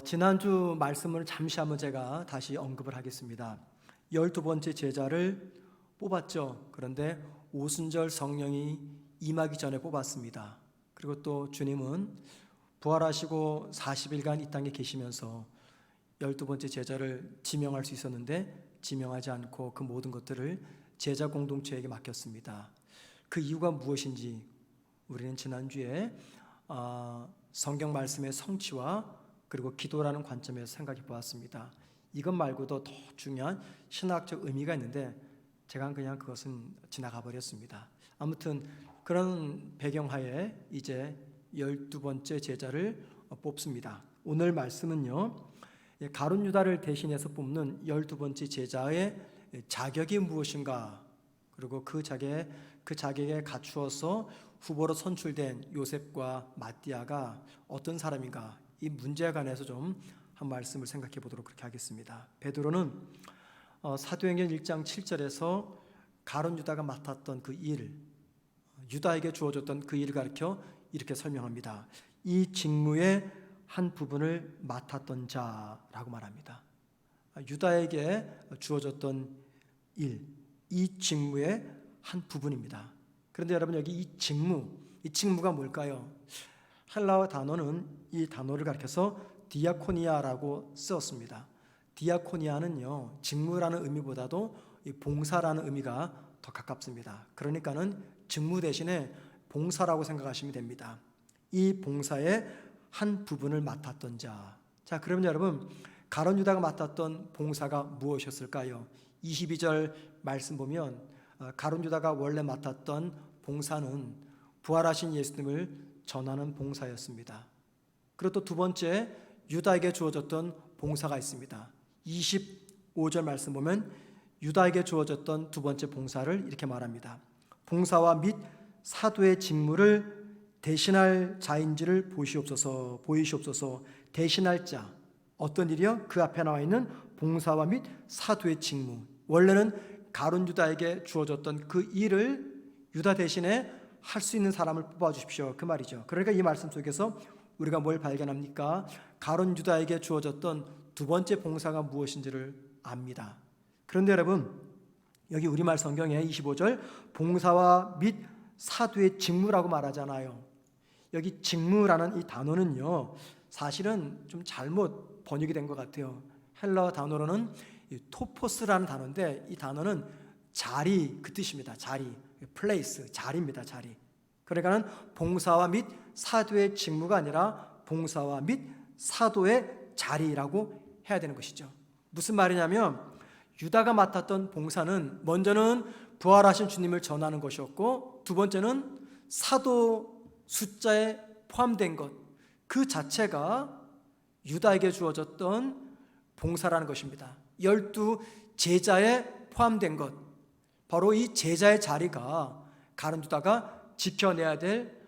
지난주 말씀을 잠시 한번 제가 다시 언급을 하겠습니다. 12번째 제자를 뽑았죠. 그런데 오순절 성령이 임하기 전에 뽑았습니다. 그리고 또 주님은 부활하시고 40일간 이 땅에 계시면서 12번째 제자를 지명할 수 있었는데 지명하지 않고 그 모든 것들을 제자 공동체에게 맡겼습니다. 그 이유가 무엇인지 우리는 지난주에 성경 말씀의 성취와 그리고 기도라는 관점에서 생각해 보았습니다. 이것 말고도 더 중요한 신학적 의미가 있는데 제가 그냥 그것은 지나가 버렸습니다. 아무튼 그런 배경하에 이제 12번째 제자를 뽑습니다. 오늘 말씀은요, 가룟 유다를 대신해서 뽑는 12번째 제자의 자격이 무엇인가, 그리고 그 자격에 갖추어서 후보로 선출된 요셉과 마띠아가 어떤 사람인가, 이 문제에 관해서 좀 한 말씀을 생각해 보도록 그렇게 하겠습니다. 베드로는 사도행전 1장 7절에서 가룟 유다가 맡았던 그 일, 유다에게 주어졌던 그 일을 가리켜 이렇게 설명합니다. 이 직무의 한 부분을 맡았던 자라고 말합니다. 유다에게 주어졌던 일, 이 직무의 한 부분입니다. 그런데 여러분, 여기 이 직무가 뭘까요? 헬라어 단어는 이 단어를 가리켜서 디아코니아라고 쓰었습니다. 디아코니아는요, 직무라는 의미보다도 봉사라는 의미가 더 가깝습니다. 그러니까는 직무 대신에 봉사라고 생각하시면 됩니다. 이 봉사의 한 부분을 맡았던 자. 자, 그러면 여러분, 가룟 유다가 맡았던 봉사가 무엇이었을까요? 22절 말씀 보면 가룟 유다가 원래 맡았던 봉사는 부활하신 예수님을 전하는 봉사였습니다. 그리고 또 두 번째, 유다에게 주어졌던 봉사가 있습니다. 25절 말씀 보면 유다에게 주어졌던 두 번째 봉사를 이렇게 말합니다. 봉사와 및 사도의 직무를 대신할 자인지를 보이시옵소서. 대신할 자, 어떤 일이요? 그 앞에 나와 있는 봉사와 및 사도의 직무. 원래는 가룟 유다에게 주어졌던 그 일을 유다 대신에 할 수 있는 사람을 뽑아주십시오, 그 말이죠. 그러니까 이 말씀 속에서 우리가 뭘 발견합니까? 가룟 유다에게 주어졌던 두 번째 봉사가 무엇인지를 압니다. 그런데 여러분, 여기 우리말 성경에 25절 봉사와 및 사도의 직무라고 말하잖아요. 여기 직무라는 이 단어는요, 사실은 좀 잘못 번역이 된 것 같아요. 헬라어 단어로는 토포스라는 단어인데 이 단어는 자리, 그 뜻입니다. 자리, 플레이스, 자리입니다. 자리. 그러니까는 봉사와 및 사도의 직무가 아니라 봉사와 및 사도의 자리라고 해야 되는 것이죠. 무슨 말이냐면 유다가 맡았던 봉사는 먼저는 부활하신 주님을 전하는 것이었고, 두 번째는 사도 숫자에 포함된 것, 그 자체가 유다에게 주어졌던 봉사라는 것입니다. 12 제자에 포함된 것, 바로 이 제자의 자리가 가룟 유다가 지켜내야 될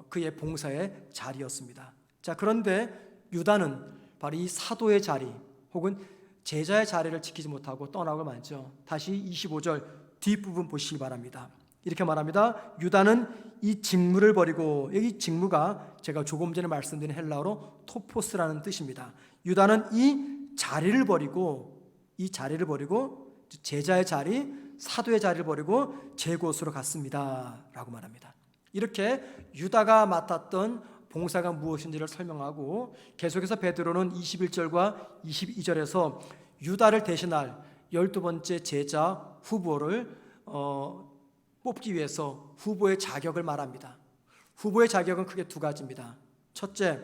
그의 봉사의 자리였습니다. 자, 그런데 유다는 바로 이 사도의 자리 혹은 제자의 자리를 지키지 못하고 떠나고 말죠. 다시 25절 뒷부분 보시기 바랍니다. 이렇게 말합니다. 유다는 이 직무를 버리고, 여기 직무가 제가 조금 전에 말씀드린 헬라어로 토포스라는 뜻입니다. 유다는 이 자리를 버리고 제자의 자리, 사도의 자리를 버리고 제 곳으로 갔습니다 라고 말합니다. 이렇게 유다가 맡았던 봉사가 무엇인지를 설명하고, 계속해서 베드로는 21절과 22절에서 유다를 대신할 12번째 제자 후보를 뽑기 위해서 후보의 자격을 말합니다. 후보의 자격은 크게 두 가지입니다. 첫째,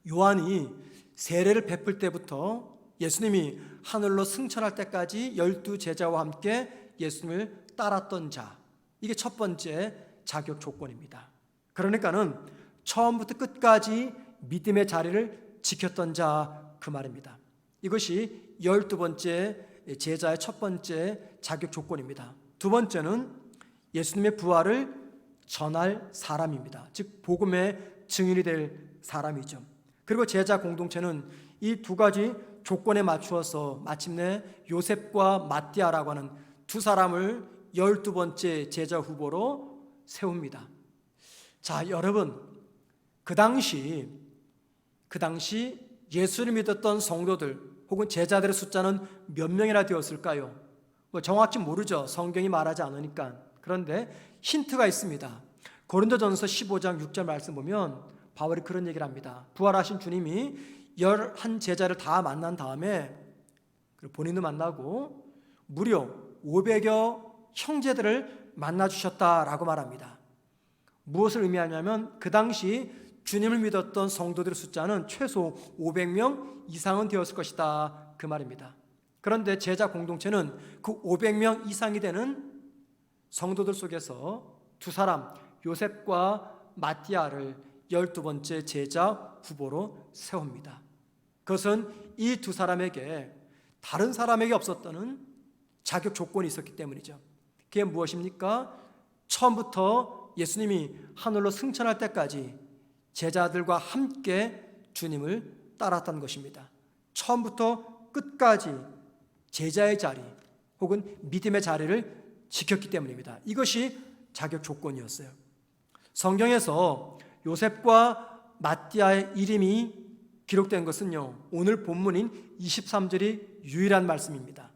요한이 세례를 베풀 때부터 예수님이 하늘로 승천할 때까지 12 제자와 함께 예수님을 따랐던 자, 이게 첫 번째 자격 조건입니다. 그러니까는 처음부터 끝까지 믿음의 자리를 지켰던 자, 그 말입니다. 이것이 12번째 제자의 첫 번째 자격 조건입니다. 두 번째는 예수님의 부활을 전할 사람입니다. 즉 복음의 증인이 될 사람이죠. 그리고 제자 공동체는 이 두 가지 조건에 맞추어서 마침내 요셉과 마띠아라고 하는 두 사람을 12번째 제자 후보로 세웁니다. 자, 여러분, 그 당시 그 당시 예수를 믿었던 성도들 혹은 제자들의 숫자는 몇 명이나 되었을까요? 정확히 모르죠. 성경이 말하지 않으니까. 그런데 힌트가 있습니다. 고린도전서 15장 6절 말씀 보면 바울이 그런 얘기를 합니다. 부활하신 주님이 11 제자를 다 만난 다음에 본인도 만나고 무려 500여 형제들을 만나주셨다라고 말합니다. 무엇을 의미하냐면 그 당시 주님을 믿었던 성도들의 숫자는 최소 500명 이상은 되었을 것이다, 그 말입니다. 그런데 제자 공동체는 그 500명 이상이 되는 성도들 속에서 두 사람, 요셉과 마띠아를 12번째 제자 후보로 세웁니다. 그것은 이 두 사람에게 다른 사람에게 없었다는 자격 조건이 있었기 때문이죠. 그게 무엇입니까? 처음부터 예수님이 하늘로 승천할 때까지 제자들과 함께 주님을 따랐다는 것입니다. 처음부터 끝까지 제자의 자리 혹은 믿음의 자리를 지켰기 때문입니다. 이것이 자격 조건이었어요. 성경에서 요셉과 마띠아의 이름이 기록된 것은요, 오늘 본문인 23절이 유일한 말씀입니다.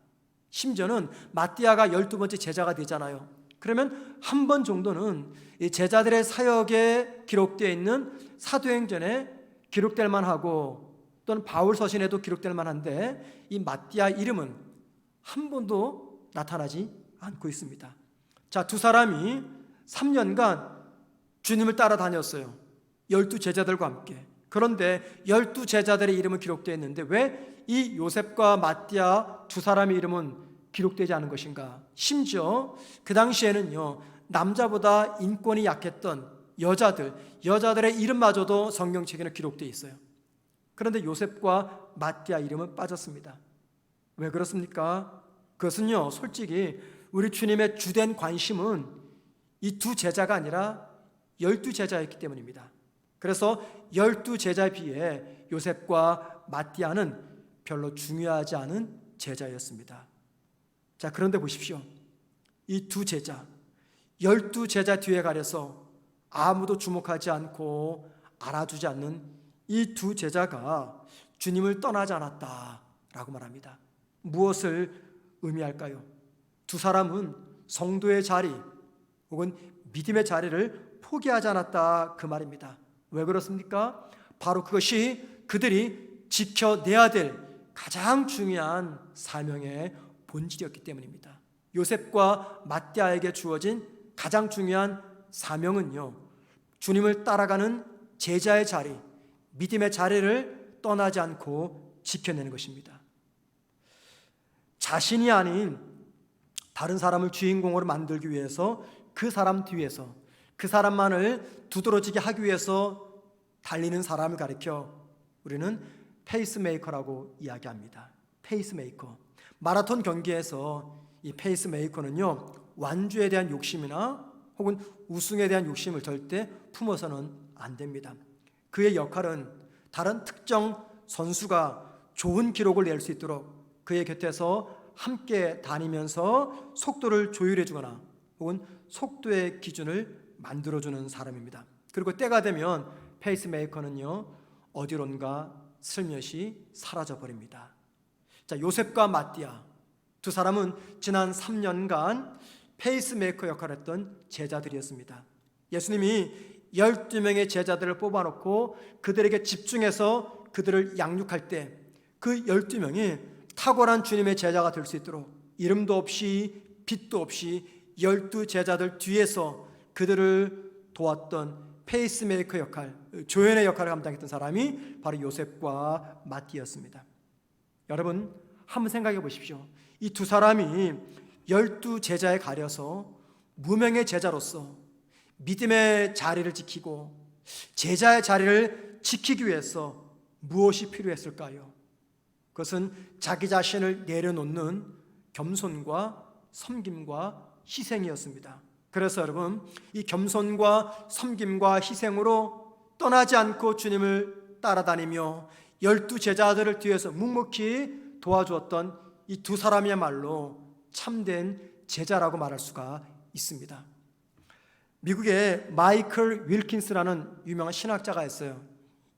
심지어는 마띠아가 12번째 제자가 되잖아요. 그러면 한 번 정도는 이 제자들의 사역에 기록되어 있는 사도행전에 기록될 만하고 또는 바울 서신에도 기록될 만한데 이 마띠아 이름은 한 번도 나타나지 않고 있습니다. 자, 두 사람이 3년간 주님을 따라다녔어요. 12 제자들과 함께. 그런데 12 제자들의 이름은 기록되어 있는데 왜 이 요셉과 마띠아 두 사람의 이름은 기록되지 않은 것인가? 심지어 그 당시에는요, 남자보다 인권이 약했던 여자들의 이름마저도 성경책에는 기록되어 있어요. 그런데 요셉과 마띠아 이름은 빠졌습니다. 왜 그렇습니까? 그것은요, 솔직히 우리 주님의 주된 관심은 이 두 제자가 아니라 12 제자였기 때문입니다. 그래서 12 제자에 비해 요셉과 마띠아는 별로 중요하지 않은 제자였습니다. 자, 그런데 보십시오. 이 두 제자, 12 제자 뒤에 가려서 아무도 주목하지 않고 알아주지 않는 이 두 제자가 주님을 떠나지 않았다라고 말합니다. 무엇을 의미할까요? 두 사람은 성도의 자리 혹은 믿음의 자리를 포기하지 않았다, 그 말입니다. 왜 그렇습니까? 바로 그것이 그들이 지켜내야 될 가장 중요한 사명의 본질이었기 때문입니다. 요셉과 마띠아에게 주어진 가장 중요한 사명은요, 주님을 따라가는 제자의 자리, 믿음의 자리를 떠나지 않고 지켜내는 것입니다. 자신이 아닌 다른 사람을 주인공으로 만들기 위해서 그 사람 뒤에서 그 사람만을 두드러지게 하기 위해서 달리는 사람을 가리켜 우리는 페이스메이커라고 이야기합니다. 페이스메이커. 마라톤 경기에서 이 페이스메이커는요, 완주에 대한 욕심이나 혹은 우승에 대한 욕심을 절대 품어서는 안 됩니다. 그의 역할은 다른 특정 선수가 좋은 기록을 낼 수 있도록 그의 곁에서 함께 다니면서 속도를 조율해 주거나 혹은 속도의 기준을 만들어주는 사람입니다. 그리고 때가 되면 페이스메이커는요, 어디론가 슬며시 사라져버립니다. 자, 요셉과 마띠아 두 사람은 지난 3년간 페이스메이커 역할을 했던 제자들이었습니다. 예수님이 12명의 제자들을 뽑아놓고 그들에게 집중해서 그들을 양육할 때 그 12명이 탁월한 주님의 제자가 될 수 있도록 이름도 없이 빛도 없이 12 제자들 뒤에서 그들을 도왔던 페이스메이커 역할, 조연의 역할을 감당했던 사람이 바로 요셉과 마띠아였습니다. 여러분, 한번 생각해 보십시오. 이 두 사람이 12 제자에 가려서 무명의 제자로서 믿음의 자리를 지키고 제자의 자리를 지키기 위해서 무엇이 필요했을까요? 그것은 자기 자신을 내려놓는 겸손과 섬김과 희생이었습니다. 그래서 여러분, 이 겸손과 섬김과 희생으로 떠나지 않고 주님을 따라다니며 12 제자들을 뒤에서 묵묵히 도와주었던 이 두 사람이야말로 참된 제자라고 말할 수가 있습니다. 미국의 마이클 윌킨스라는 유명한 신학자가 있어요.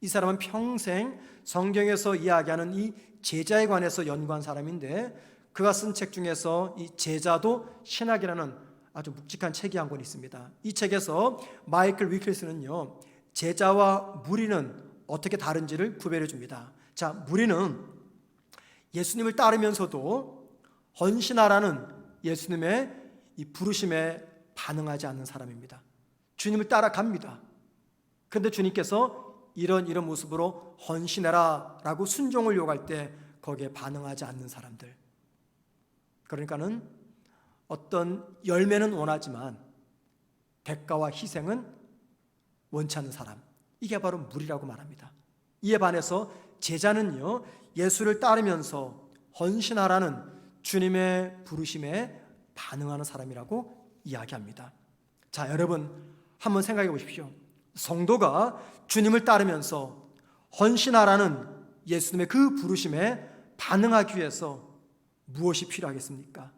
이 사람은 평생 성경에서 이야기하는 이 제자에 관해서 연구한 사람인데, 그가 쓴 책 중에서 이 제자도 신학이라는 아주 묵직한 책이 한 권 있습니다. 이 책에서 마이클 위클스는요, 제자와 무리는 어떻게 다른지를 구별해 줍니다. 자, 무리는 예수님을 따르면서도 헌신하라는 예수님의 이 부르심에 반응하지 않는 사람입니다. 주님을 따라갑니다. 그런데 주님께서 이런 모습으로 헌신해라 라고 순종을 요구할 때 거기에 반응하지 않는 사람들, 그러니까는 어떤 열매는 원하지만 대가와 희생은 원치 않는 사람, 이게 바로 무리라고 말합니다. 이에 반해서 제자는요, 예수를 따르면서 헌신하라는 주님의 부르심에 반응하는 사람이라고 이야기합니다. 자, 여러분 한번 생각해 보십시오. 성도가 주님을 따르면서 헌신하라는 예수님의 그 부르심에 반응하기 위해서 무엇이 필요하겠습니까?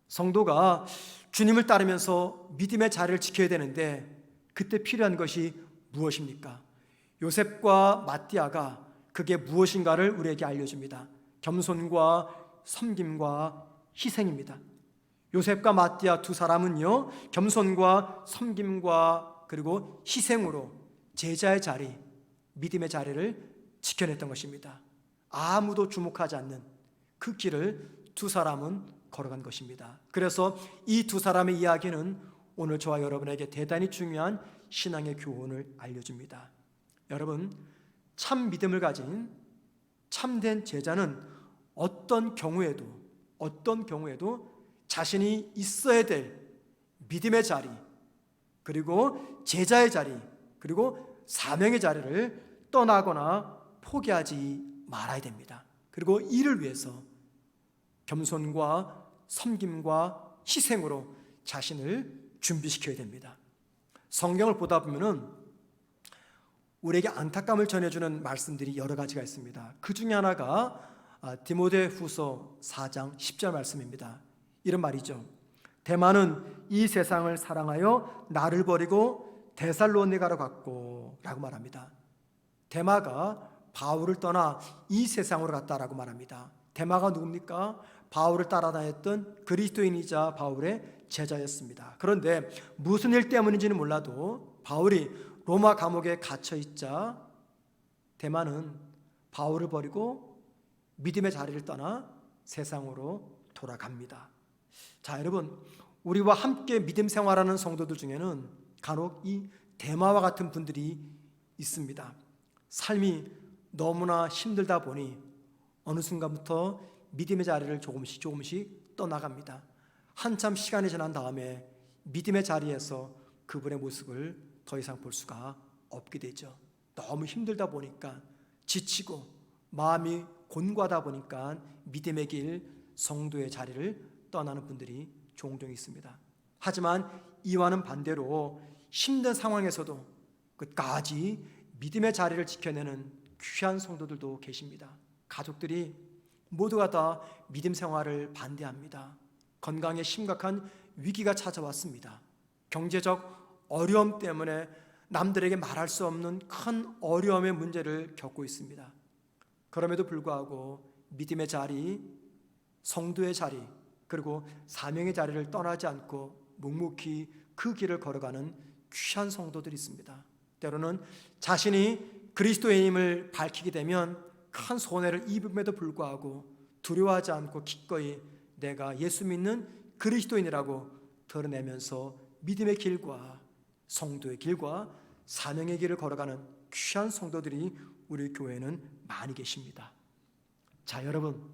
성도가 주님을 따르면서 믿음의 자리를 지켜야 되는데, 그때 필요한 것이 무엇입니까? 요셉과 마띠아가 그게 무엇인가를 우리에게 알려줍니다. 겸손과 섬김과 희생입니다. 요셉과 마띠아 두 사람은요, 겸손과 섬김과 그리고 희생으로 제자의 자리, 믿음의 자리를 지켜냈던 것입니다. 아무도 주목하지 않는 그 길을 두 사람은 걸어간 것입니다. 그래서 이 두 사람의 이야기는 오늘 저와 여러분에게 대단히 중요한 신앙의 교훈을 알려줍니다. 여러분, 참 믿음을 가진 참된 제자는 어떤 경우에도 자신이 있어야 될 믿음의 자리, 그리고 제자의 자리, 그리고 사명의 자리를 떠나거나 포기하지 말아야 됩니다. 그리고 이를 위해서 겸손과 섬김과 희생으로 자신을 준비시켜야 됩니다. 성경을 보다 보면은 우리에게 안타까움을 전해주는 말씀들이 여러 가지가 있습니다. 그 중에 하나가 디모데후서 4장 10절 말씀입니다. 이런 말이죠. 데마는 이 세상을 사랑하여 나를 버리고 데살로니가로 갔고 라고 말합니다. 데마가 바울을 떠나 이 세상으로 갔다라고 말합니다. 데마가 누굽니까? 바울을 따라다녔던 그리스도인이자 바울의 제자였습니다. 그런데 무슨 일 때문인지는 몰라도 바울이 로마 감옥에 갇혀 있자 데마는 바울을 버리고 믿음의 자리를 떠나 세상으로 돌아갑니다. 자, 여러분, 우리와 함께 믿음 생활하는 성도들 중에는 간혹 이 데마와 같은 분들이 있습니다. 삶이 너무나 힘들다 보니 어느 순간부터 믿음의 자리를 조금씩 떠나갑니다. 한참 시간이 지난 다음에 믿음의 자리에서 그분의 모습을 더 이상 볼 수가 없게 되죠. 너무 힘들다 보니까, 지치고 마음이 곤고하다 보니까 믿음의 길, 성도의 자리를 떠나는 분들이 종종 있습니다. 하지만 이와는 반대로 힘든 상황에서도 끝까지 믿음의 자리를 지켜내는 귀한 성도들도 계십니다. 가족들이 모두가 다 믿음 생활을 반대합니다. 건강에 심각한 위기가 찾아왔습니다. 경제적 어려움 때문에 남들에게 말할 수 없는 큰 어려움의 문제를 겪고 있습니다. 그럼에도 불구하고 믿음의 자리, 성도의 자리, 그리고 사명의 자리를 떠나지 않고 묵묵히 그 길을 걸어가는 귀한 성도들이 있습니다. 때로는 자신이 그리스도인임을 밝히게 되면 큰 손해를 입음에도 불구하고 두려워하지 않고 기꺼이 내가 예수 믿는 그리스도인이라고 드러내면서 믿음의 길과 성도의 길과 사명의 길을 걸어가는 귀한 성도들이 우리 교회에는 많이 계십니다. 자, 여러분,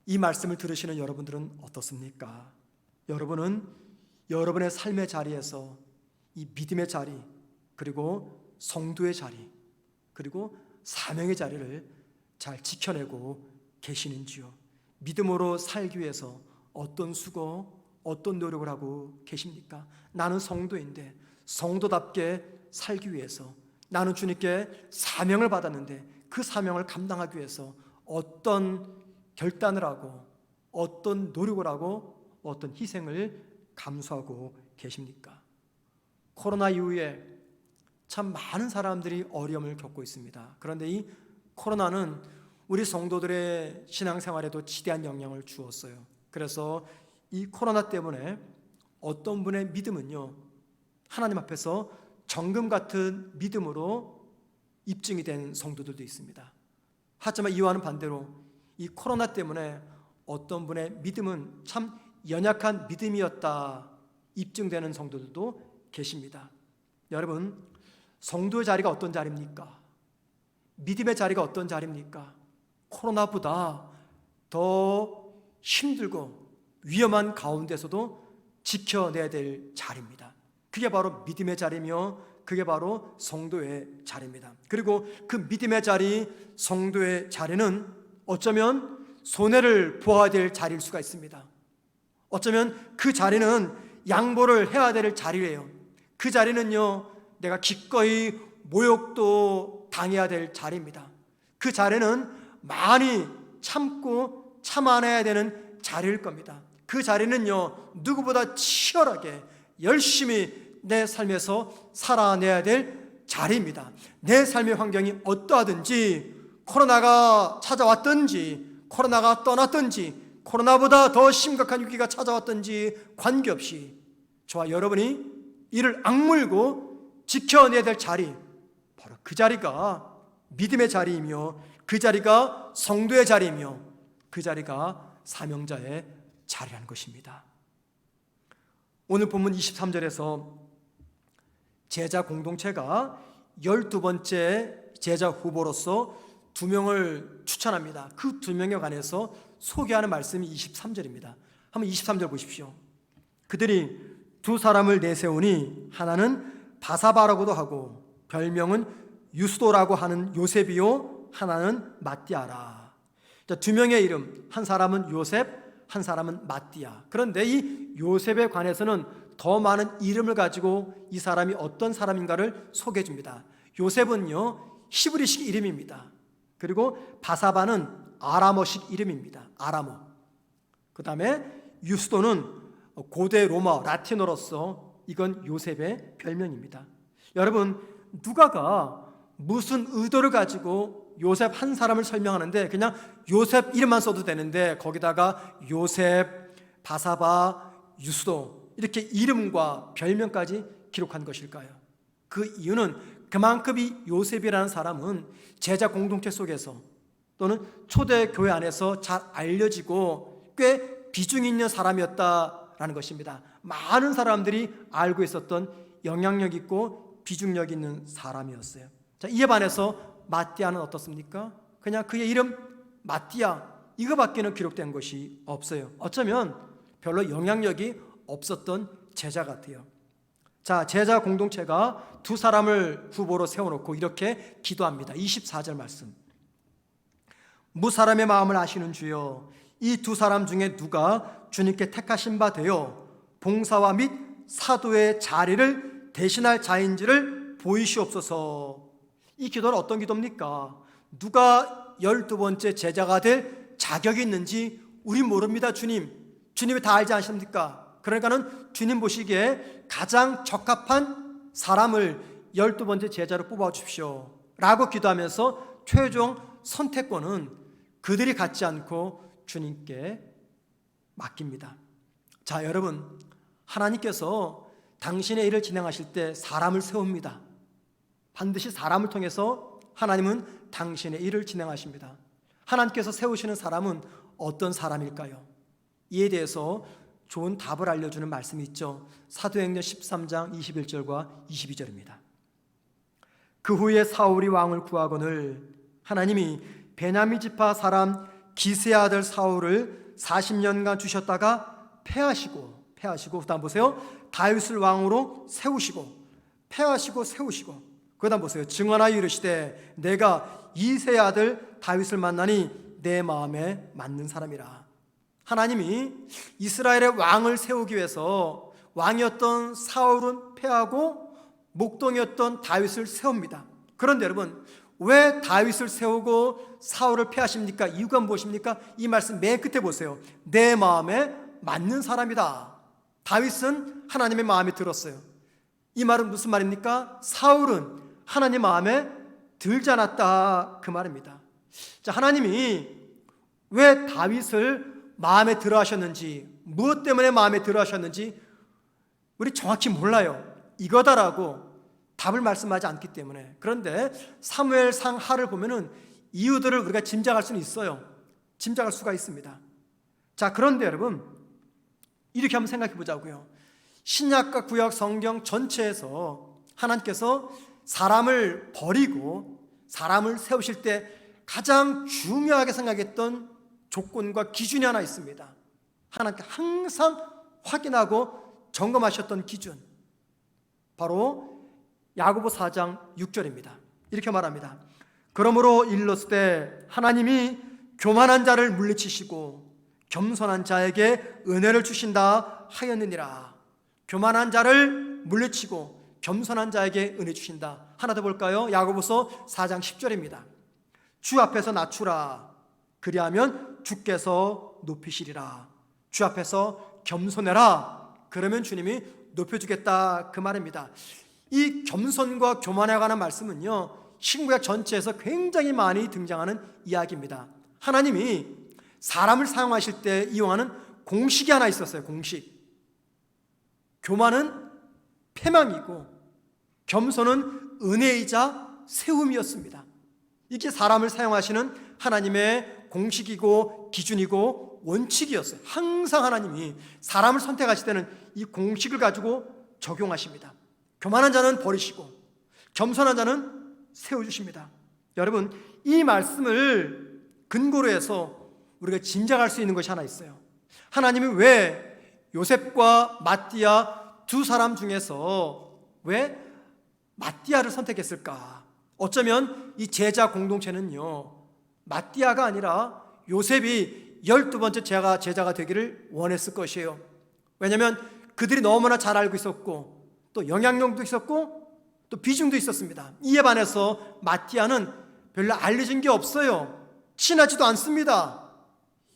이 말씀을 들으시는 여러분들은 어떻습니까? 여러분은 여러분의 삶의 자리에서 이 믿음의 자리, 그리고 성도의 자리, 그리고 사명의 자리를 잘 지켜내고 계시는지요? 믿음으로 살기 위해서 어떤 수고, 어떤 노력을 하고 계십니까? 나는 성도인데 성도답게 살기 위해서, 나는 주님께 사명을 받았는데 그 사명을 감당하기 위해서 어떤 결단을 하고 어떤 노력을 하고 어떤 희생을 감수하고 계십니까? 코로나 이후에 참 많은 사람들이 어려움을 겪고 있습니다. 그런데 이 코로나는 우리 성도들의 신앙생활에도 지대한 영향을 주었어요. 그래서 이 코로나 때문에 어떤 분의 믿음은요, 하나님 앞에서 정금 같은 믿음으로 입증이 된 성도들도 있습니다. 하지만 이와는 반대로 이 코로나 때문에 어떤 분의 믿음은 참 연약한 믿음이었다 입증되는 성도들도 계십니다. 여러분, 성도의 자리가 어떤 자리입니까? 믿음의 자리가 어떤 자리입니까? 코로나보다 더 힘들고 위험한 가운데서도 지켜내야 될 자리입니다. 그게 바로 믿음의 자리며 그게 바로 성도의 자리입니다. 그리고 그 믿음의 자리, 성도의 자리는 어쩌면 손해를 보아야 될 자리일 수가 있습니다. 어쩌면 그 자리는 양보를 해야 될 자리예요. 그 자리는요, 내가 기꺼이 모욕도 당해야 될 자리입니다. 그 자리는 많이 참고 참아내야 되는 자리일 겁니다. 그 자리는요, 누구보다 치열하게 열심히 내 삶에서 살아내야 될 자리입니다. 내 삶의 환경이 어떠하든지, 코로나가 찾아왔든지 코로나가 떠났든지 코로나보다 더 심각한 위기가 찾아왔든지 관계없이 저와 여러분이 이를 악물고 지켜내야 될 자리, 바로 그 자리가 믿음의 자리이며 그 자리가 성도의 자리이며 그 자리가 사명자의 자리라는 것입니다. 오늘 본문 23절에서 제자 공동체가 12번째 제자 후보로서 2명을 추천합니다. 그 2명에 관해서 소개하는 말씀이 23절입니다. 한번 23절 보십시오. 그들이 두 사람을 내세우니 하나는 바사바라고도 하고 별명은 유스도라고 하는 요셉이요 하나는 마띠아라. 자, 2명의 이름, 한 사람은 요셉, 한 사람은 마띠아. 그런데 이 요셉에 관해서는 더 많은 이름을 가지고 이 사람이 어떤 사람인가를 소개해 줍니다. 요셉은요 히브리식 이름입니다. 그리고 바사바는 아람어식 이름입니다. 아람어. 그 다음에 유스도는 고대 로마 라틴어로서 이건 요셉의 별명입니다. 여러분, 누가가 무슨 의도를 가지고 요셉 한 사람을 설명하는데 그냥 요셉 이름만 써도 되는데 거기다가 요셉, 바사바, 유스도 이렇게 이름과 별명까지 기록한 것일까요? 그 이유는 그만큼 이 요셉이라는 사람은 제자 공동체 속에서 또는 초대교회 안에서 잘 알려지고 꽤 비중 있는 사람이었다라는 것입니다. 많은 사람들이 알고 있었던 영향력 있고 비중력 있는 사람이었어요. 자, 이에 반해서 마띠아는 어떻습니까? 그냥 그의 이름 마띠아 이거밖에는 기록된 것이 없어요. 어쩌면 별로 영향력이 없었던 제자 같아요. 자, 제자 공동체가 두 사람을 후보로 세워놓고 이렇게 기도합니다. 24절 말씀. 무사람의 마음을 아시는 주여, 이 두 사람 중에 누가 주님께 택하신 바 되어 봉사와 및 사도의 자리를 대신할 자인지를 보이시옵소서. 이 기도는 어떤 기도입니까? 누가 12번째 제자가 될 자격이 있는지 우린 모릅니다. 주님이 다 알지 않습니까? 그러니까는 주님 보시기에 가장 적합한 사람을 12번째 제자로 뽑아주십시오 라고 기도하면서 최종 선택권은 그들이 갖지 않고 주님께 맡깁니다. 자, 여러분, 하나님께서 당신의 일을 진행하실 때 사람을 세웁니다. 반드시 사람을 통해서 하나님은 당신의 일을 진행하십니다. 하나님께서 세우시는 사람은 어떤 사람일까요? 이에 대해서 좋은 답을 알려주는 말씀이 있죠. 사도행전 13장 21절과 22절입니다. 그 후에 사울이 왕을 구하거늘 하나님이 베냐민 지파 사람 기스의 아들 사울을 40년간 주셨다가 패하시고 그다음 보세요. 다윗을 왕으로 세우시고 패하시고 세우시고 그다음 보세요. 증언하여 이르시되 내가 이새의 아들 다윗을 만나니 내 마음에 맞는 사람이라. 하나님이 이스라엘의 왕을 세우기 위해서 왕이었던 사울은 패하고 목동이었던 다윗을 세웁니다. 그런데 여러분, 왜 다윗을 세우고 사울을 패하십니까? 이유가 무엇입니까? 이 말씀 맨 끝에 보세요. 내 마음에 맞는 사람이다. 다윗은 하나님의 마음에 들었어요. 이 말은 무슨 말입니까? 사울은 하나님 마음에 들지 않았다, 그 말입니다. 자, 하나님이 왜 다윗을 마음에 들어 하셨는지, 무엇 때문에 마음에 들어 하셨는지 우리 정확히 몰라요. 이거다라고 답을 말씀하지 않기 때문에. 그런데 사무엘상 하를 보면은 이유들을 우리가 짐작할 수는 있어요. 짐작할 수가 있습니다. 자, 그런데 여러분, 이렇게 한번 생각해 보자고요. 신약과 구약 성경 전체에서 하나님께서 사람을 버리고 사람을 세우실 때 가장 중요하게 생각했던 조건과 기준이 하나 있습니다. 하나님께 항상 확인하고 점검하셨던 기준, 바로 야고보 4장 6절입니다. 이렇게 말합니다. 그러므로 일렀을 하나님이 교만한 자를 물리치시고 겸손한 자에게 은혜를 주신다 하였느니라. 교만한 자를 물리치고 겸손한 자에게 은혜 주신다. 하나 더 볼까요? 야고보서 4장 10절입니다. 주 앞에서 낮추라. 그리하면 주께서 높이시리라. 주 앞에서 겸손해라. 그러면 주님이 높여주겠다, 그 말입니다. 이 겸손과 교만에 관한 말씀은요, 신구약 전체에서 굉장히 많이 등장하는 이야기입니다. 하나님이 사람을 사용하실 때 이용하는 공식이 하나 있었어요. 공식. 교만은 패망이고 겸손은 은혜이자 세움이었습니다. 이게 사람을 사용하시는 하나님의 공식이고 기준이고 원칙이었어요. 항상 하나님이 사람을 선택하실 때는 이 공식을 가지고 적용하십니다. 교만한 자는 버리시고 겸손한 자는 세워주십니다. 여러분, 이 말씀을 근거로 해서 우리가 짐작할 수 있는 것이 하나 있어요. 하나님이 왜 요셉과 마띠아 두 사람 중에서 왜 마띠아를 선택했을까? 어쩌면 이 제자 공동체는요, 마띠아가 아니라 요셉이 12번째 제자가 되기를 원했을 것이에요. 왜냐하면 그들이 너무나 잘 알고 있었고 또 영향력도 있었고 또 비중도 있었습니다. 이에 반해서 마띠아는 별로 알려진 게 없어요. 친하지도 않습니다.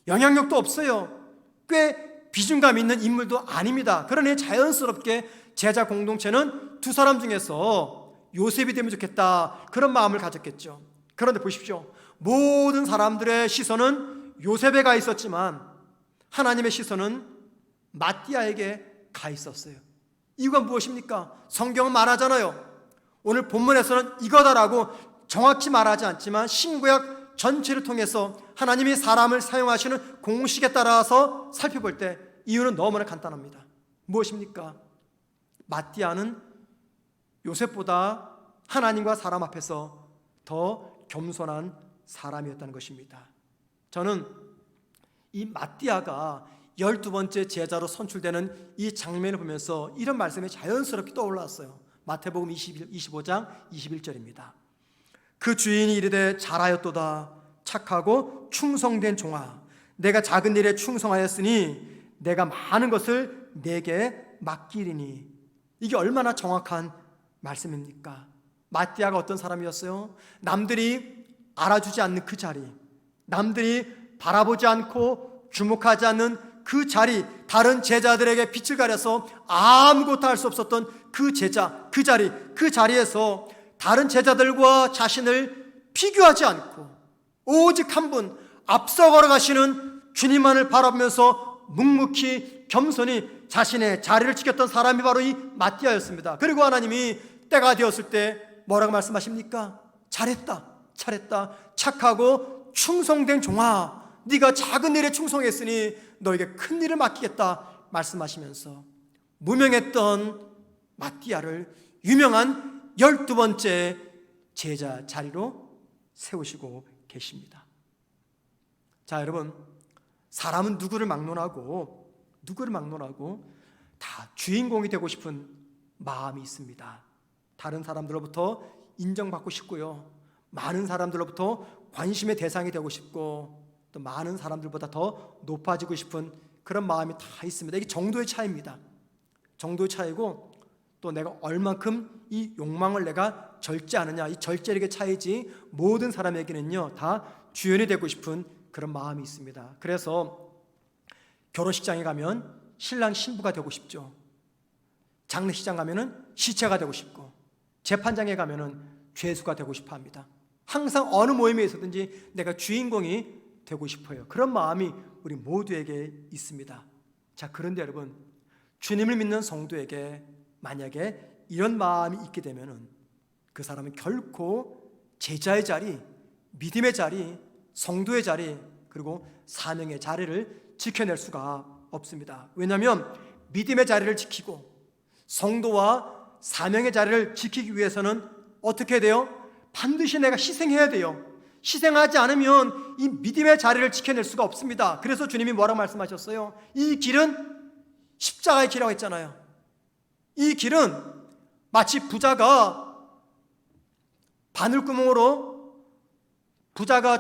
영향력도 없어요. 꽤 비중감 있는 인물도 아닙니다. 그러니 자연스럽게 제자 공동체는 두 사람 중에서 요셉이 되면 좋겠다, 그런 마음을 가졌겠죠. 그런데 보십시오. 모든 사람들의 시선은 요셉에 가 있었지만 하나님의 시선은 마띠아에게 가 있었어요. 이유가 무엇입니까? 성경은 말하잖아요. 오늘 본문에서는 이거다라고 정확히 말하지 않지만 신구약 전체를 통해서 하나님이 사람을 사용하시는 공식에 따라서 살펴볼 때 이유는 너무나 간단합니다. 무엇입니까? 마띠아는 요셉보다 하나님과 사람 앞에서 더 겸손한 사람이었다는 것입니다. 저는 이 마띠아가 12번째 제자로 선출되는 이 장면을 보면서 이런 말씀이 자연스럽게 떠올랐어요. 마태복음 25장 21절입니다. 그 주인이 이르되 잘하였도다. 착하고 충성된 종아, 내가 작은 일에 충성하였으니 내가 많은 것을 내게 맡기리니. 이게 얼마나 정확한 말씀입니까? 마띠아가 어떤 사람이었어요? 남들이 알아주지 않는 그 자리, 남들이 바라보지 않고 주목하지 않는 그 자리, 다른 제자들에게 빛을 가려서 아무것도 할 수 없었던 그 제자, 그 자리, 그 자리에서 다른 제자들과 자신을 비교하지 않고 오직 한 분 앞서 걸어가시는 주님만을 바라보면서 묵묵히 겸손히 자신의 자리를 지켰던 사람이 바로 이 마띠아였습니다. 그리고 하나님이 때가 되었을 때 뭐라고 말씀하십니까? 잘했다, 착하고 충성된 종아, 네가 작은 일에 충성했으니 너에게 큰 일을 맡기겠다 말씀하시면서 무명했던 마띠아를 유명한 12번째 제자 자리로 세우시고 계십니다. 자, 여러분, 사람은 누구를 막론하고 다 주인공이 되고 싶은 마음이 있습니다. 다른 사람들로부터 인정받고 싶고요, 많은 사람들로부터 관심의 대상이 되고 싶고 또 많은 사람들보다 더 높아지고 싶은 그런 마음이 다 있습니다. 이게 정도의 차이입니다. 정도의 차이고 또 내가 얼만큼 이 욕망을 내가 절제하느냐, 이 절제력의 차이지 모든 사람에게는요 다 주연이 되고 싶은 그런 마음이 있습니다. 그래서 결혼식장에 가면 신랑 신부가 되고 싶죠. 장례식장 가면은 시체가 되고 싶고, 재판장에 가면은 죄수가 되고 싶어 합니다. 항상 어느 모임에 있었든지 내가 주인공이 되고 싶어요. 그런 마음이 우리 모두에게 있습니다. 자, 그런데 여러분, 주님을 믿는 성도에게 만약에 이런 마음이 있게 되면은 그 사람은 결코 제자의 자리, 믿음의 자리, 성도의 자리, 그리고 사명의 자리를 지켜낼 수가 없습니다. 왜냐하면 믿음의 자리를 지키고 성도와 사명의 자리를 지키기 위해서는 어떻게 돼요? 반드시 내가 희생해야 돼요. 희생하지 않으면 이 믿음의 자리를 지켜낼 수가 없습니다. 그래서 주님이 뭐라고 말씀하셨어요? 이 길은 십자가의 길이라고 했잖아요. 이 길은 마치 부자가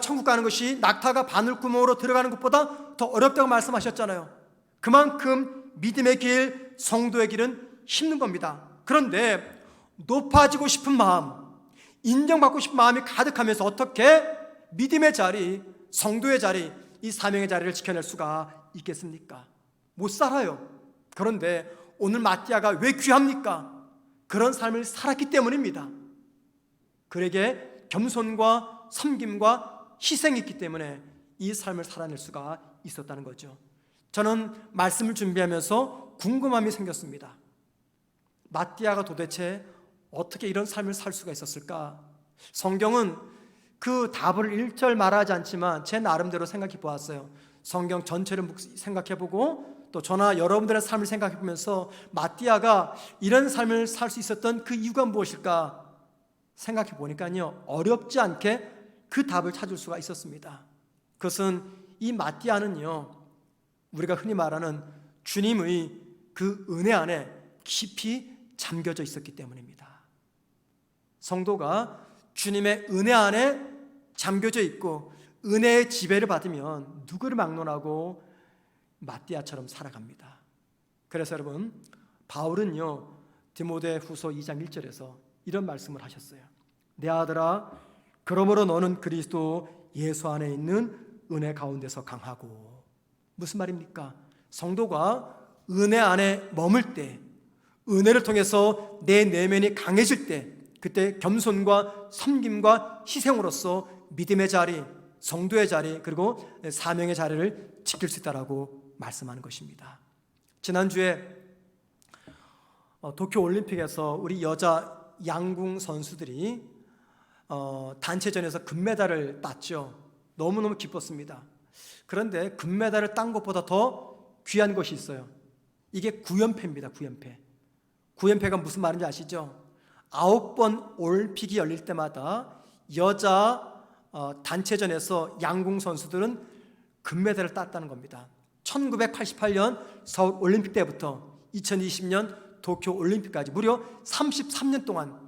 천국 가는 것이 낙타가 바늘구멍으로 들어가는 것보다 더 어렵다고 말씀하셨잖아요. 그만큼 믿음의 길, 성도의 길은 힘든 겁니다. 그런데 높아지고 싶은 마음, 인정받고 싶은 마음이 가득하면서 어떻게 믿음의 자리, 성도의 자리, 이 사명의 자리를 지켜낼 수가 있겠습니까? 못 살아요. 그런데 오늘 마띠아가 왜 귀합니까? 그런 삶을 살았기 때문입니다. 그에게 겸손과 섬김과 희생이 있기 때문에 이 삶을 살아낼 수가 있었다는 거죠. 저는 말씀을 준비하면서 궁금함이 생겼습니다. 마띠아가 도대체 어떻게 이런 삶을 살 수가 있었을까? 성경은 그 답을 1절 말하지 않지만 제 나름대로 생각해 보았어요. 성경 전체를 생각해 보고 또 저나 여러분들의 삶을 생각해 보면서 마띠아가 이런 삶을 살 수 있었던 그 이유가 무엇일까 생각해 보니까요, 어렵지 않게 그 답을 찾을 수가 있었습니다. 그것은 이 마띠아는요, 우리가 흔히 말하는 주님의 그 은혜 안에 깊이 잠겨져 있었기 때문입니다. 성도가 주님의 은혜 안에 잠겨져 있고 은혜의 지배를 받으면 누구를 막론하고 마띠아처럼 살아갑니다. 그래서 여러분, 바울은요, 디모데후서 2장 1절에서 이런 말씀을 하셨어요. 내 아들아, 그러므로 너는 그리스도 예수 안에 있는 은혜 가운데서 강하고. 무슨 말입니까? 성도가 은혜 안에 머물 때, 은혜를 통해서 내 내면이 강해질 때, 그때 겸손과 섬김과 희생으로서 믿음의 자리, 성도의 자리, 그리고 사명의 자리를 지킬 수 있다라고 말씀하는 것입니다. 지난주에 도쿄올림픽에서 우리 여자 양궁 선수들이 단체전에서 금메달을 땄죠. 너무너무 기뻤습니다. 그런데 금메달을 딴 것보다 더 귀한 것이 있어요. 이게 구연패입니다. 구연패가 무슨 말인지 아시죠? 9번 올림픽이 열릴 때마다 여자 단체전에서 양궁 선수들은 금메달을 땄다는 겁니다. 1988년 서울 올림픽 때부터 2020년 도쿄 올림픽까지 무려 33년 동안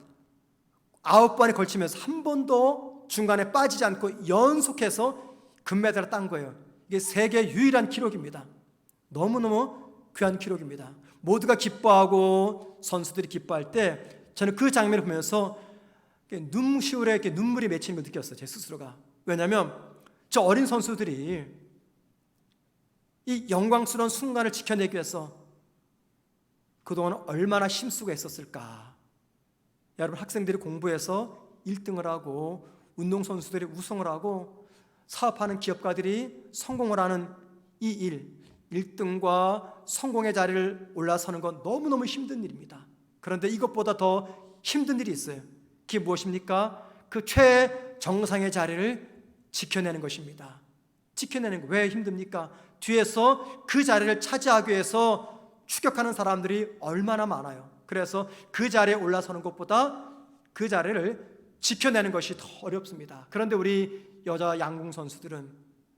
9번에 걸치면서 한 번도 중간에 빠지지 않고 연속해서 금메달을 딴 거예요. 이게 세계 유일한 기록입니다. 너무너무 귀한 기록입니다. 모두가 기뻐하고 선수들이 기뻐할 때 저는 그 장면을 보면서 눈시울에 이렇게 눈물이 맺히는 걸 느꼈어요. 제 스스로가. 왜냐하면 저 어린 선수들이 이 영광스러운 순간을 지켜내기 위해서 그동안 얼마나 힘쓰고 했었을까. 여러분, 학생들이 공부해서 1등을 하고 운동선수들이 우승을 하고 사업하는 기업가들이 성공을 하는 이 일, 1등과 성공의 자리를 올라서는 건 너무너무 힘든 일입니다. 그런데 이것보다 더 힘든 일이 있어요. 그게 무엇입니까? 그 최정상의 자리를 지켜내는 것입니다. 지켜내는 거 왜 힘듭니까? 뒤에서 그 자리를 차지하기 위해서 추격하는 사람들이 얼마나 많아요. 그래서 그 자리에 올라서는 것보다 그 자리를 지켜내는 것이 더 어렵습니다. 그런데 우리 여자 양궁 선수들은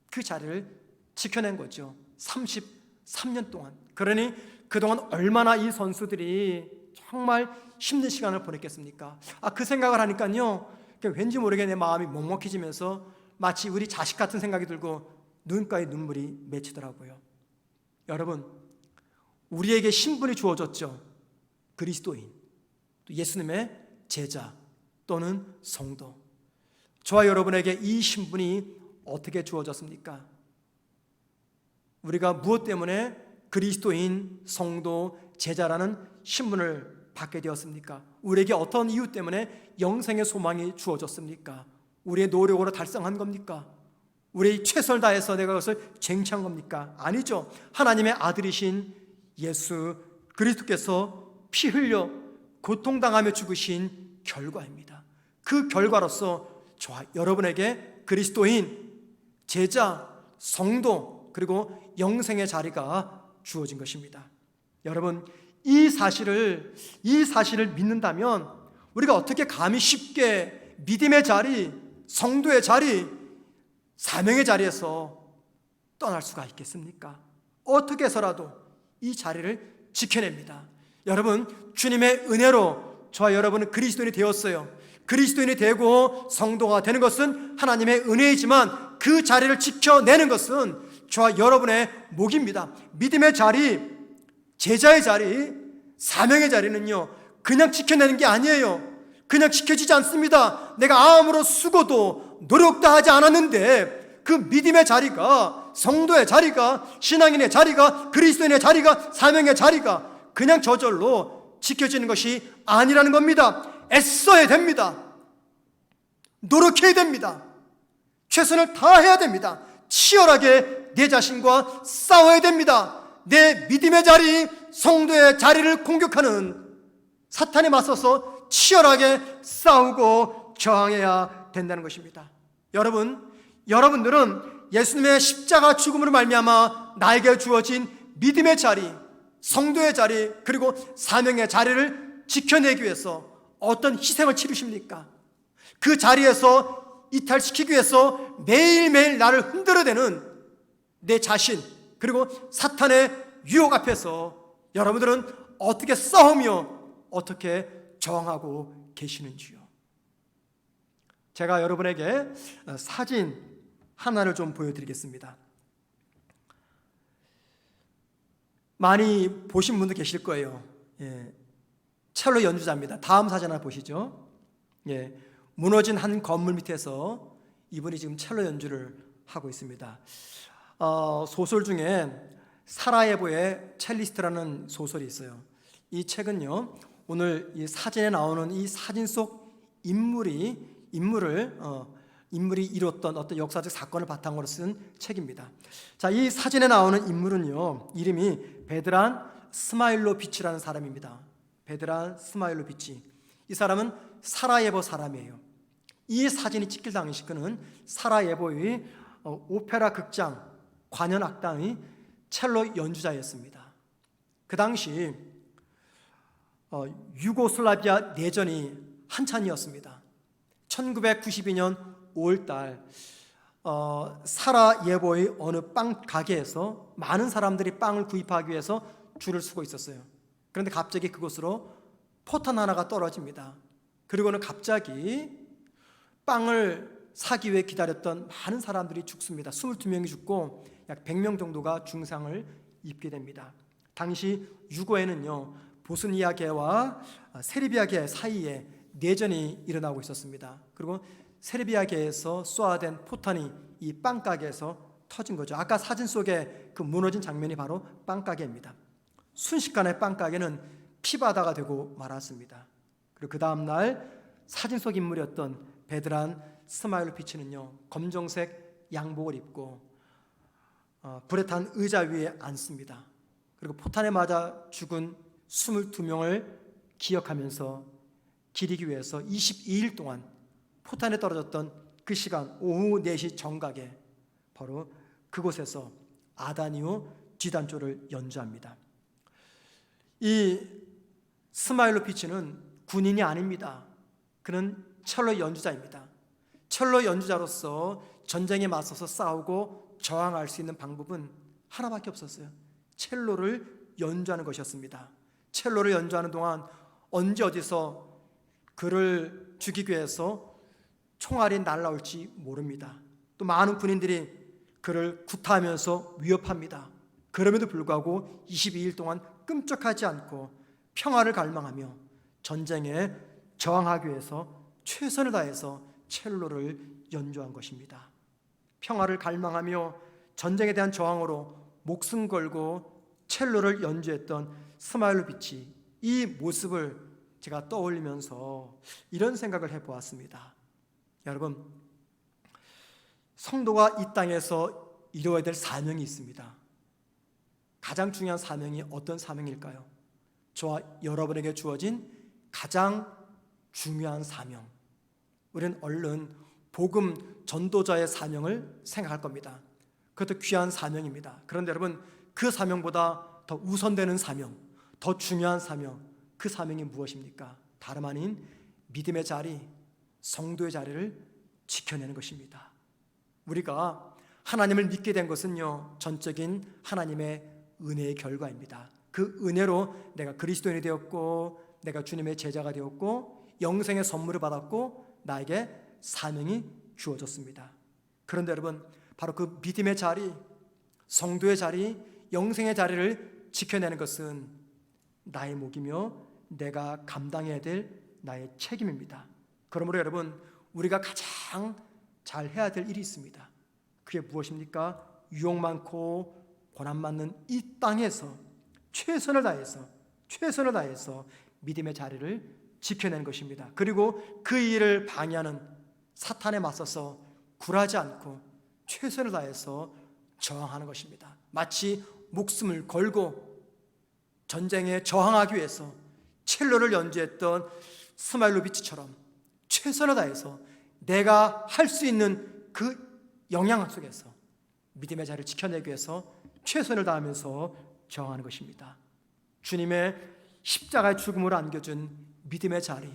그 자리를 지켜낸 거죠. 33년 동안. 그러니 그동안 얼마나 이 선수들이 정말 힘든 시간을 보냈겠습니까? 그 생각을 하니까요, 왠지 모르게 내 마음이 먹먹해지면서 마치 우리 자식 같은 생각이 들고 눈가에 눈물이 맺히더라고요. 여러분, 우리에게 신분이 주어졌죠. 그리스도인, 또 예수님의 제자 또는 성도. 저와 여러분에게 이 신분이 어떻게 주어졌습니까? 우리가 무엇 때문에 그리스도인, 성도, 제자라는 신분을 받게 되었습니까? 우리에게 어떤 이유 때문에 영생의 소망이 주어졌습니까? 우리의 노력으로 달성한 겁니까? 우리 최선을 다해서 내가 그것을 쟁취한 겁니까? 아니죠. 하나님의 아들이신 예수 그리스도께서 피 흘려 고통당하며 죽으신 결과입니다. 그 결과로서 저와 여러분에게 그리스도인, 제자, 성도 그리고 영생의 자리가 주어진 것입니다. 여러분, 이 사실을 믿는다면 우리가 어떻게 감히 쉽게 믿음의 자리, 성도의 자리, 사명의 자리에서 떠날 수가 있겠습니까? 어떻게 해서라도 이 자리를 지켜냅니다. 여러분, 주님의 은혜로 저와 여러분은 그리스도인이 되었어요. 그리스도인이 되고 성도가 되는 것은 하나님의 은혜이지만 그 자리를 지켜내는 것은 저와 여러분의 몫입니다. 믿음의 자리, 제자의 자리, 사명의 자리는요, 그냥 지켜내는 게 아니에요. 그냥 지켜지지 않습니다. 내가 아무런 수고도 노력도 하지 않았는데 그 믿음의 자리가, 성도의 자리가, 신앙인의 자리가, 그리스도인의 자리가, 사명의 자리가 그냥 저절로 지켜지는 것이 아니라는 겁니다. 애써야 됩니다. 노력해야 됩니다. 최선을 다해야 됩니다. 치열하게 내 자신과 싸워야 됩니다. 내 믿음의 자리, 성도의 자리를 공격하는 사탄에 맞서서 치열하게 싸우고 저항해야 된다는 것입니다. 여러분들은 예수님의 십자가 죽음으로 말미암아 나에게 주어진 믿음의 자리, 성도의 자리, 그리고 사명의 자리를 지켜내기 위해서 어떤 희생을 치르십니까? 그 자리에서 이탈시키기 위해서 매일매일 나를 흔들어대는 내 자신, 그리고 사탄의 유혹 앞에서 여러분들은 어떻게 싸우며 어떻게 저항하고 계시는지요? 제가 여러분에게 사진 하나를 좀 보여드리겠습니다. 많이 보신 분도 계실 거예요. 첼로 연주자입니다. 다음 사진 하나 보시죠. 무너진 한 건물 밑에서 이분이 지금 첼로 연주를 하고 있습니다. 소설 중에 사라예보의 첼리스트라는 소설이 있어요. 이 책은요, 오늘 이 사진에 나오는 이 사진 속 인물이 이뤘던 어떤 역사적 사건을 바탕으로 쓴 책입니다. 자, 이 사진에 나오는 인물은요, 이름이 베드란 스마일로비치라는 사람입니다. 베드란 스마일로비치. 이 사람은 사라예보 사람이에요. 이 사진이 찍힐 당시 그는 사라예보의 오페라 극장 관현악당의 첼로 연주자였습니다. 그 당시 유고슬라비아 내전이 한창이었습니다. 1992년 5월달 사라예보의 어느 빵 가게에서 많은 사람들이 빵을 구입하기 위해서 줄을 서고 있었어요. 그런데 갑자기 그곳으로 포탄 하나가 떨어집니다. 그리고는 갑자기 빵을 사기 위해 기다렸던 많은 사람들이 죽습니다. 22명이 죽고 약 100명 정도가 중상을 입게 됩니다. 당시 유고에는요, 보스니아계와 세르비아계 사이에 내전이 일어나고 있었습니다. 그리고 세르비아계에서 쏘아댄 포탄이 이 빵가게에서 터진 거죠. 아까 사진 속에 그 무너진 장면이 바로 빵가게입니다. 순식간에 빵가게는 피바다가 되고 말았습니다. 그리고 그 다음날 사진 속 인물이었던 베드란 스마일로비치는요, 검정색 양복을 입고 불에 탄 의자 위에 앉습니다. 그리고 포탄에 맞아 죽은 22명을 기억하면서 기리기 위해서 22일 동안 포탄에 떨어졌던 그 시간 오후 4시 정각에 바로 그곳에서 아다니오 뒤단조를 연주합니다. 이 스마일로비치는 군인이 아닙니다. 그는 첼로 연주자입니다. 첼로 연주자로서 전쟁에 맞서서 싸우고 저항할 수 있는 방법은 하나밖에 없었어요. 첼로를 연주하는 것이었습니다. 첼로를 연주하는 동안 언제 어디서 그를 죽이기 위해서 총알이 날아올지 모릅니다. 또 많은 군인들이 그를 구타하면서 위협합니다. 그럼에도 불구하고 22일 동안 끔찍하지 않고 평화를 갈망하며 전쟁에 저항하기 위해서 최선을 다해서 첼로를 연주한 것입니다. 평화를 갈망하며 전쟁에 대한 저항으로 목숨 걸고 첼로를 연주했던 스마일로비치, 이 모습을 제가 떠올리면서 이런 생각을 해보았습니다. 여러분, 성도가 이 땅에서 이루어야 될 사명이 있습니다. 가장 중요한 사명이 어떤 사명일까요? 저와 여러분에게 주어진 가장 중요한 사명, 우리는 얼른 복음 전도자의 사명을 생각할 겁니다. 그것도 귀한 사명입니다. 그런데 여러분, 그 사명보다 더 우선되는 사명, 더 중요한 사명, 그 사명이 무엇입니까? 다름 아닌 믿음의 자리, 성도의 자리를 지켜내는 것입니다. 우리가 하나님을 믿게 된 것은요, 전적인 하나님의 은혜의 결과입니다. 그 은혜로 내가 그리스도인이 되었고, 내가 주님의 제자가 되었고, 영생의 선물을 받았고, 나에게 사명이 주어졌습니다. 그런데 여러분, 바로 그 믿음의 자리, 성도의 자리, 영생의 자리를 지켜내는 것은 나의 몫이며 내가 감당해야 될 나의 책임입니다. 그러므로 여러분, 우리가 가장 잘 해야 될 일이 있습니다. 그게 무엇입니까? 유혹 많고 고난 많는 이 땅에서 최선을 다해서 믿음의 자리를 지켜내는 것입니다. 그리고 그 일을 방해하는 사탄에 맞서서 굴하지 않고 최선을 다해서 저항하는 것입니다. 마치 목숨을 걸고 전쟁에 저항하기 위해서 첼로를 연주했던 스마일로비치처럼 최선을 다해서 내가 할 수 있는 그 영향 속에서 믿음의 자리를 지켜내기 위해서 최선을 다하면서 저항하는 것입니다. 주님의 십자가의 죽음으로 안겨준 믿음의 자리,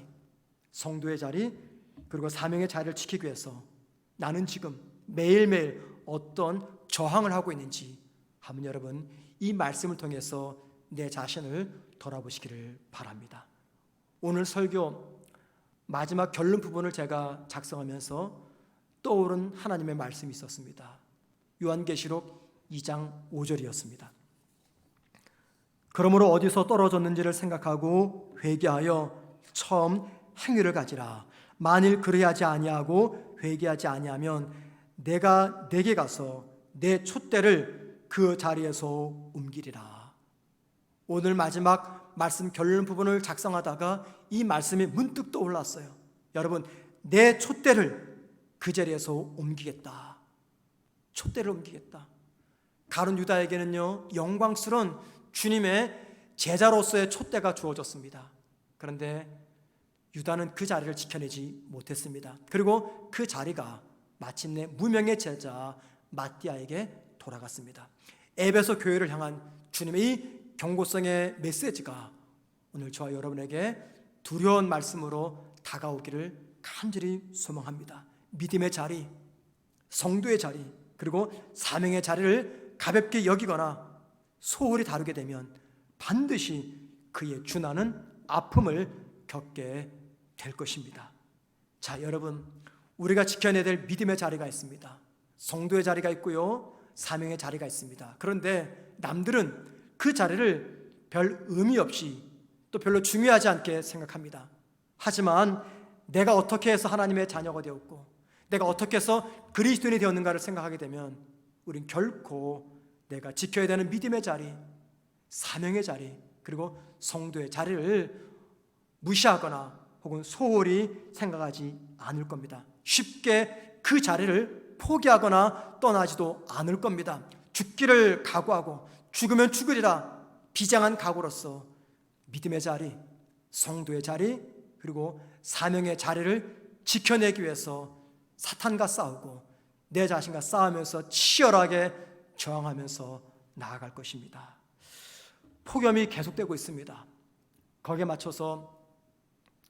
성도의 자리, 그리고 사명의 자리를 지키기 위해서 나는 지금 매일매일 어떤 저항을 하고 있는지 한번 여러분 이 말씀을 통해서 내 자신을 돌아보시기를 바랍니다. 오늘 설교 마지막 결론 부분을 제가 작성하면서 떠오른 하나님의 말씀이 있었습니다. 요한계시록 2장 5절이었습니다. 그러므로 어디서 떨어졌는지를 생각하고 회개하여 처음 행위를 가지라. 만일 그리하지 아니하고 회개하지 아니하면 내가 내게 가서 내 촛대를 그 자리에서 옮기리라. 오늘 마지막 말씀 결론 부분을 작성하다가 이 말씀이 문득 떠올랐어요. 여러분, 내 촛대를 그 자리에서 옮기겠다. 촛대를 옮기겠다. 가룟 유다에게는요, 영광스러운 주님의 제자로서의 촛대가 주어졌습니다. 그런데 유다는 그 자리를 지켜내지 못했습니다. 그리고 그 자리가 마침내 무명의 제자 마띠아에게 돌아갔습니다. 에베소 교회를 향한 주님의 이 경고성의 메시지가 오늘 저와 여러분에게 두려운 말씀으로 다가오기를 간절히 소망합니다. 믿음의 자리, 성도의 자리, 그리고 사명의 자리를 가볍게 여기거나 소홀히 다루게 되면 반드시 그의 준하는 아픔을 겪게 될 것입니다. 자, 여러분, 우리가 지켜내야 될 믿음의 자리가 있습니다. 성도의 자리가 있고요, 사명의 자리가 있습니다. 그런데 남들은 그 자리를 별 의미 없이 또 별로 중요하지 않게 생각합니다. 하지만 내가 어떻게 해서 하나님의 자녀가 되었고 내가 어떻게 해서 그리스도인이 되었는가를 생각하게 되면 우린 결코 내가 지켜야 되는 믿음의 자리, 사명의 자리, 그리고 성도의 자리를 무시하거나 혹은 소홀히 생각하지 않을 겁니다. 쉽게 그 자리를 포기하거나 떠나지도 않을 겁니다. 죽기를 각오하고 죽으면 죽으리라 비장한 각오로서 믿음의 자리, 성도의 자리, 그리고 사명의 자리를 지켜내기 위해서 사탄과 싸우고 내 자신과 싸우면서 치열하게 저항하면서 나아갈 것입니다. 폭염이 계속되고 있습니다. 거기에 맞춰서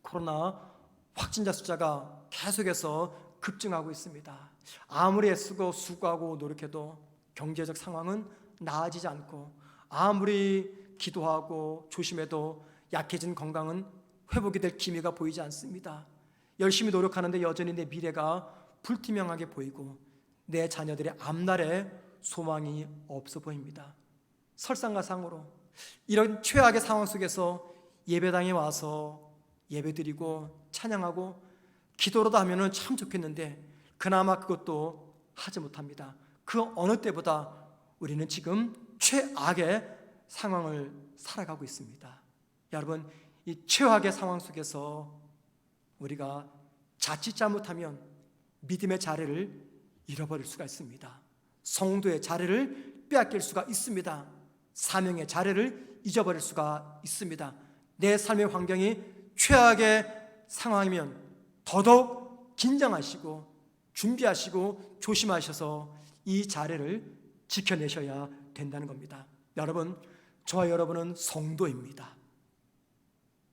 코로나 확진자 숫자가 계속해서 급증하고 있습니다. 아무리 애쓰고 수고하고 노력해도 경제적 상황은 나아지지 않고 아무리 기도하고 조심해도 약해진 건강은 회복이 될 기미가 보이지 않습니다. 열심히 노력하는데 여전히 내 미래가 불투명하게 보이고 내 자녀들의 앞날에 소망이 없어 보입니다. 설상가상으로 이런 최악의 상황 속에서 예배당에 와서 예배드리고 찬양하고 기도로도 하면 참 좋겠는데 그나마 그것도 하지 못합니다. 그 어느 때보다 우리는 지금 최악의 상황을 살아가고 있습니다. 여러분, 이 최악의 상황 속에서 우리가 자칫 잘못하면 믿음의 자리를 잃어버릴 수가 있습니다. 성도의 자리를 빼앗길 수가 있습니다. 사명의 자리를 잊어버릴 수가 있습니다. 내 삶의 환경이 최악의 상황이면 더더욱 긴장하시고 준비하시고 조심하셔서 이 자리를 지켜내셔야 된다는 겁니다. 여러분, 저와 여러분은 성도입니다.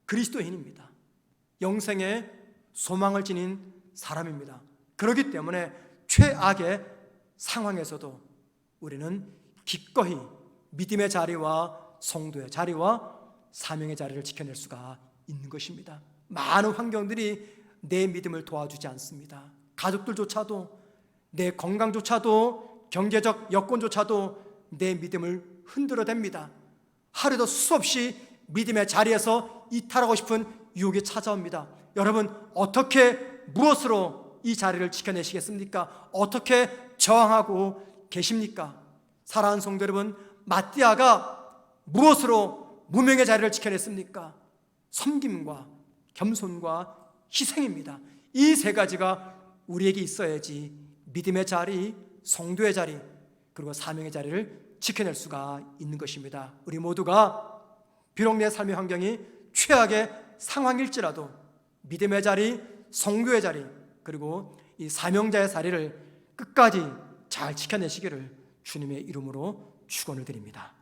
그리스도인입니다. 영생의 소망을 지닌 사람입니다. 그렇기 때문에 최악의 상황에서도 우리는 기꺼이 믿음의 자리와 성도의 자리와 사명의 자리를 지켜낼 수가 있는 것입니다. 많은 환경들이 내 믿음을 도와주지 않습니다. 가족들조차도, 내 건강조차도, 경제적 여건조차도 내 믿음을 흔들어댑니다. 하루도 수없이 믿음의 자리에서 이탈하고 싶은 유혹이 찾아옵니다. 여러분, 어떻게, 무엇으로 이 자리를 지켜내시겠습니까? 어떻게 저항하고 계십니까? 사랑하는 성도 여러분, 마띠아가 무엇으로 무명의 자리를 지켜냈습니까? 섬김과 겸손과 희생입니다. 이 세 가지가 우리에게 있어야지 믿음의 자리, 성도의 자리, 그리고 사명의 자리를 지켜낼 수가 있는 것입니다. 우리 모두가 비록 내 삶의 환경이 최악의 상황일지라도 믿음의 자리, 성도의 자리, 그리고 이 사명자의 자리를 끝까지 잘 지켜내시기를 주님의 이름으로 축원을 드립니다.